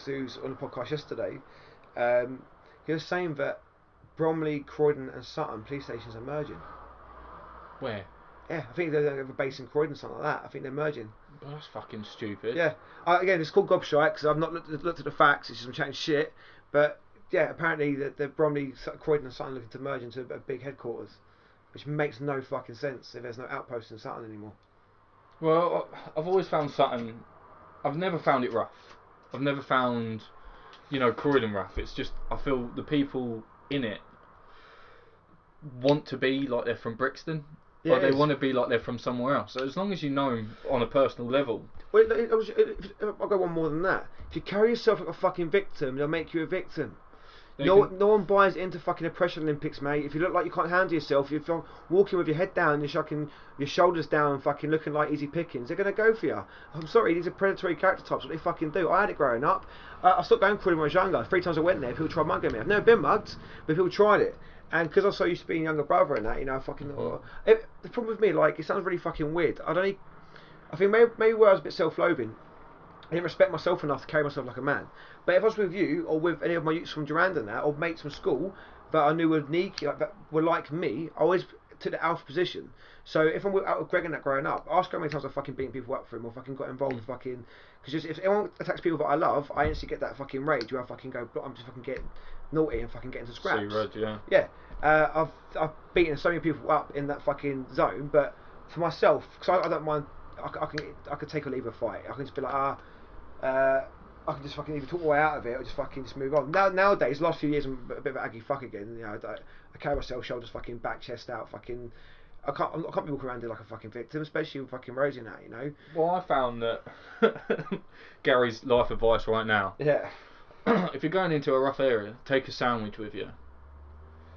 who's on the podcast yesterday. He was saying that Bromley, Croydon, and Sutton police stations are merging. Where? Yeah, I think they have a base in Croydon, something like that. I think they're merging. Well, that's fucking stupid. Yeah. Again, it's called gobshite because I've not looked at the facts. It's just I'm chatting shit. But yeah, apparently the Bromley, Croydon, and Sutton looking to merge into a big headquarters, which makes no fucking sense if there's no outpost in Sutton anymore. Well, I've always found Sutton. I've never found it rough. I've never found, Croydon rough. It's just I feel the people in it want to be like they're from Brixton. Yeah, or they want to be like they're from somewhere else. So as long as you know them on a personal level. Well, I'll go one more than that. If you carry yourself like a fucking victim, they'll make you a victim. No one buys into fucking oppression Olympics, mate. If you look like you can't handle yourself, if you're walking with your head down, your shoulders down, fucking looking like easy pickings, they're gonna go for you. I'm sorry, these are predatory character types. What they fucking do. I had it growing up. I stopped going Croydon when I was younger. 3 times I went there, people tried mugging me. I've never been mugged, but people tried it. And because I was so used to being a younger brother and that, the problem with me, like, it sounds really fucking weird. I think maybe where I was a bit self-loathing, I didn't respect myself enough to carry myself like a man. But if I was with you, or with any of my youths from Durand and that, or mates from school that I knew that were like me, I always took the alpha position. So if I'm out with Greg and that growing up, ask how many times I've fucking beaten people up for him, or fucking got involved with fucking. Because if anyone attacks people that I love, I instantly get that fucking rage where I fucking go, I'm just fucking getting naughty and fucking get into scraps. Yeah. I've beaten so many people up in that fucking zone, but for myself, because I don't mind, I can take or leave a fight. I can just be like, I can just fucking either talk my way out of it or just move on. Nowadays, last few years, I'm a bit of an aggy fuck again. I carry myself, shoulders fucking back, chest out, fucking. I can't be walking around here like a fucking victim, especially with fucking Rosie and that, Well, I found that Gary's life advice right now. Yeah. If you're going into a rough area, take a sandwich with you.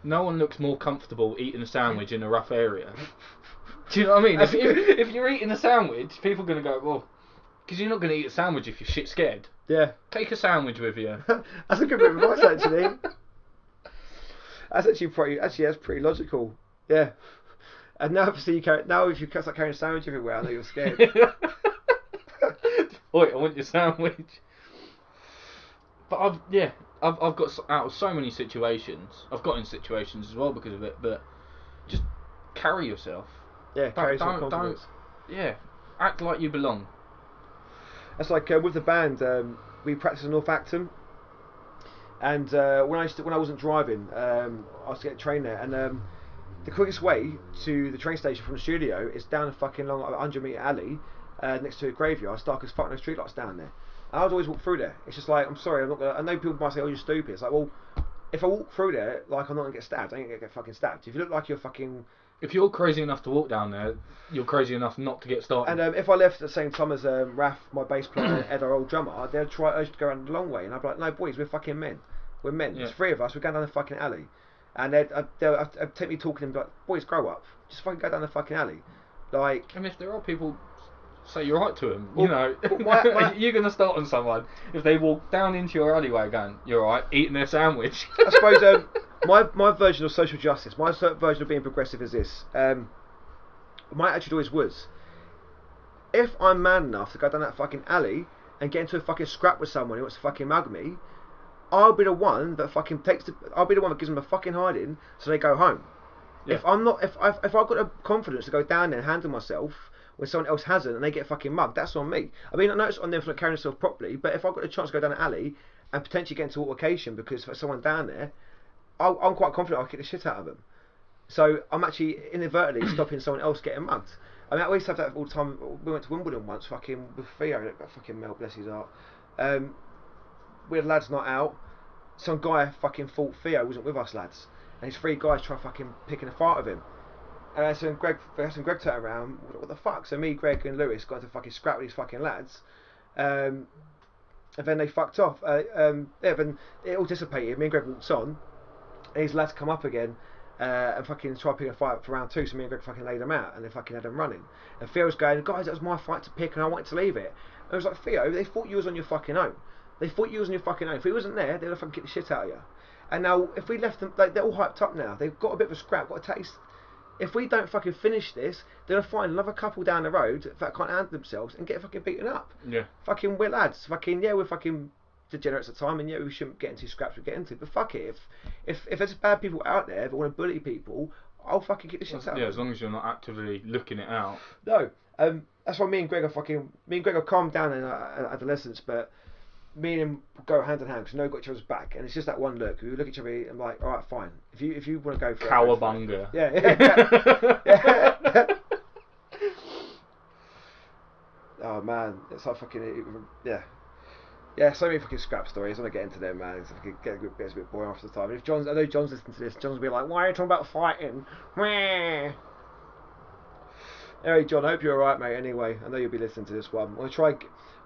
No one looks more comfortable eating a sandwich in a rough area. Do you know what I mean? If you're eating a sandwich, people are going to go, well, because you're not going to eat a sandwich if you're shit scared. Yeah. Take a sandwich with you. That's a good bit of advice, actually. That's actually that's pretty logical. Yeah. And now, obviously, now if you start carrying a sandwich everywhere, I know you're scared. Oi, I want your sandwich. But I've got out of so many situations. I've got in situations as well because of it. But just carry yourself. Yeah, carry some confidence. Yeah, act like you belong. That's like with the band. We practiced in North Acton, and when I wasn't driving, I was to get a train there, and the quickest way to the train station from the studio is down a fucking long 100-meter alley next to a graveyard. It's dark as fuck, no streetlights down there. And I'd always walk through there. It's just like, I'm sorry, I'm not gonna. I know people might say, "Oh, you're stupid." It's like, well, if I walk through there, like I'm not gonna get stabbed. I ain't gonna get fucking stabbed. If you look like you're fucking. If you're crazy enough to walk down there, you're crazy enough not to get started. And if I left at the same time as Raf, my bass player, and Ed, our old drummer, they'd try urge to go around the long way, and I'd be like, "No, boys, we're fucking men. We're men. There's 3 of us. We're going down the fucking alley." And they'd take me talking and be like, "Boys, grow up. Just fucking go down the fucking alley." Like. And if there are people. Say you're right to them, well, you know. You're going to start on someone if they walk down into your alleyway going, "You're right," eating their sandwich. I suppose my version of social justice, my version of being progressive is this. My attitude always was, if I'm man enough to go down that fucking alley and get into a fucking scrap with someone who wants to fucking mug me, I'll be the one that fucking I'll be the one that gives them a fucking hiding so they go home. Yeah. If I've got the confidence to go down there and handle myself when someone else hasn't and they get fucking mugged, that's on me. I mean, I know it's on them for not carrying themselves properly, but if I've got a chance to go down an alley and potentially get into altercation because there's someone down there, I'm quite confident I'll kick the shit out of them. So I'm actually inadvertently stopping someone else getting mugged. I mean, I always have that all the time. We went to Wimbledon once, fucking with Theo, that fucking Mel, bless his heart. We had lads not out. Some guy fucking thought Theo wasn't with us lads, and his 3 guys try fucking picking a fight of him. And so Greg turned around, what the fuck? So me, Greg and Lewis got into fucking scrap with these fucking lads. And then they fucked off. Then it all dissipated. Me and Greg walked on, and his lads come up again and fucking tried picking a fight for round 2. So me and Greg fucking laid them out, and they fucking had them running. And Theo's going, "Guys, that was my fight to pick, and I wanted to leave it." And I was like, "Theo, they thought you was on your fucking own. If he wasn't there, they'd have fucking kicked the shit out of you." And now, if we left them, like, they're all hyped up now. They've got a bit of a scrap, got a taste. If we don't fucking finish this, they'll find another couple down the road that can't handle themselves and get fucking beaten up. Yeah. Fucking, we're lads. Fucking, yeah, we're fucking degenerates at the time, and yeah, we shouldn't get into scraps we get into. But fuck it, if there's bad people out there that want to bully people, I'll fucking kick the shit out of them. Yeah, as long as you're not actively looking it out. No. That's why me and Greg have calmed down in adolescence, but me and him go hand in hand because we know we've got each other's back, and it's just that one look. We look at each other and like, all right, fine. If you want to go for Cowabunga. Yeah. Oh man, it's like fucking yeah. So many fucking scrap stories. I want to get into them, man. It's a bit boring after the time. And if I know John's listening to this. John's will be like, "Why are you talking about fighting?" Anyway, John, I hope you're alright, mate. Anyway, I know you'll be listening to this one. I'll try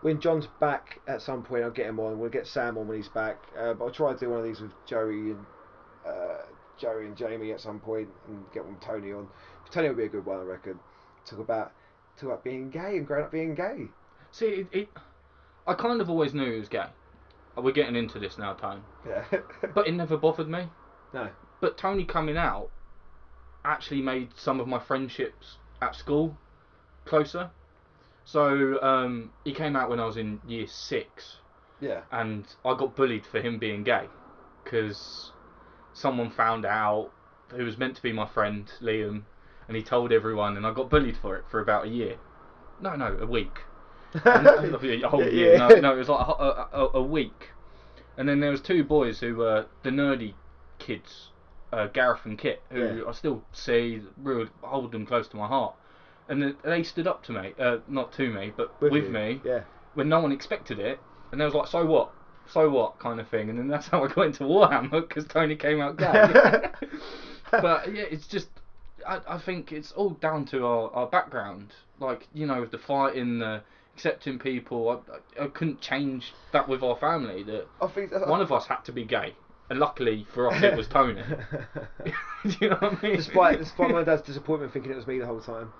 when John's back at some point. I'll get him on. We'll get Sam on when he's back. But I'll try to do one of these with Joey and Jamie at some point, and get one with Tony on. Tony will be a good one, I reckon. Talk about being gay and growing up being gay. See, I kind of always knew he was gay. We're getting into this now, Tony. Yeah. But it never bothered me. No. But Tony coming out actually made some of my friendships at school closer. So he came out when I was in year 6. Yeah. And I got bullied for him being gay because someone found out who was meant to be my friend, Liam, and he told everyone, and I got bullied for it for about a year. No, a week. A whole year. No, it was like a week. And then there was 2 boys who were the nerdy kids, Gareth and Kit, who I still see, really hold them close to my heart. And they stood up to me, not to me, but with me, when no one expected it. And they was like, so what, kind of thing. And then that's how I got into Warhammer, because Tony came out gay. But yeah, it's just, I think it's all down to our background. Like, you know, the fighting, the accepting people. I couldn't change that with our family. That one of us had to be gay. And luckily for us, it was Tony. Do you know what I mean? Despite my dad's disappointment thinking it was me the whole time.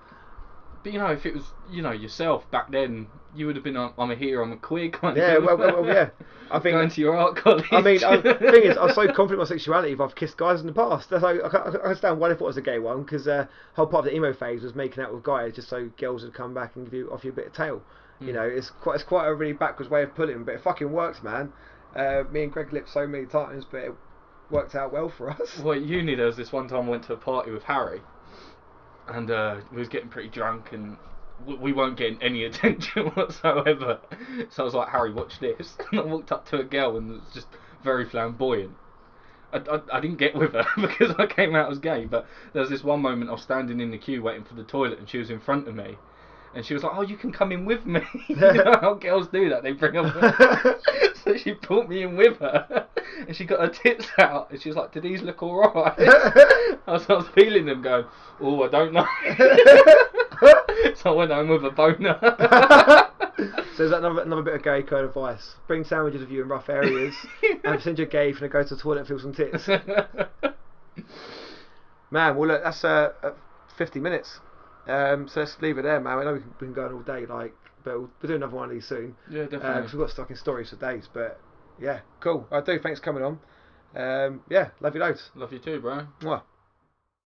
But you know, if it was, you know, yourself back then, you would have been, I'm a hero, I'm a queer kind Yeah, of. well, yeah. I think going to your art college. I mean, the thing is, I was so confident in my sexuality. If I've kissed guys in the past, that's like, I understand why they thought it was a gay one, because whole part of the emo phase was making out with guys just so girls would come back and offer you a bit of tail. You know, it's quite a really backwards way of putting it, but it fucking works, man. Me and Greg lipped so many times, but it worked out well for us. Well, at uni, there was this one time I went to a party with Harry, and we was getting pretty drunk, and we weren't getting any attention whatsoever. So I was like, Harry, watch this. And I walked up to a girl and was just very flamboyant. I didn't get with her because I came out as gay, but there was this one moment I was standing in the queue waiting for the toilet, and she was in front of me. And she was like, oh, you can come in with me. You know how girls do that, they bring up. So she brought me in with her, and she got her tits out, and she was like, do these look alright? I was feeling them going, oh, I don't know. So I went home with a boner. So is that another bit of gay code advice? Bring sandwiches with you in rough areas, and send your gay if you go to the toilet and feel some tits. Man, well look, that's 50 minutes. So let's leave it there, man. I know we can go on all day, but we'll do another one of these soon. Yeah, definitely. Because we've got stuck in stories for days, but yeah, cool. I do. Thanks for coming on. Yeah, love you loads. Love you too, bro. Mwah.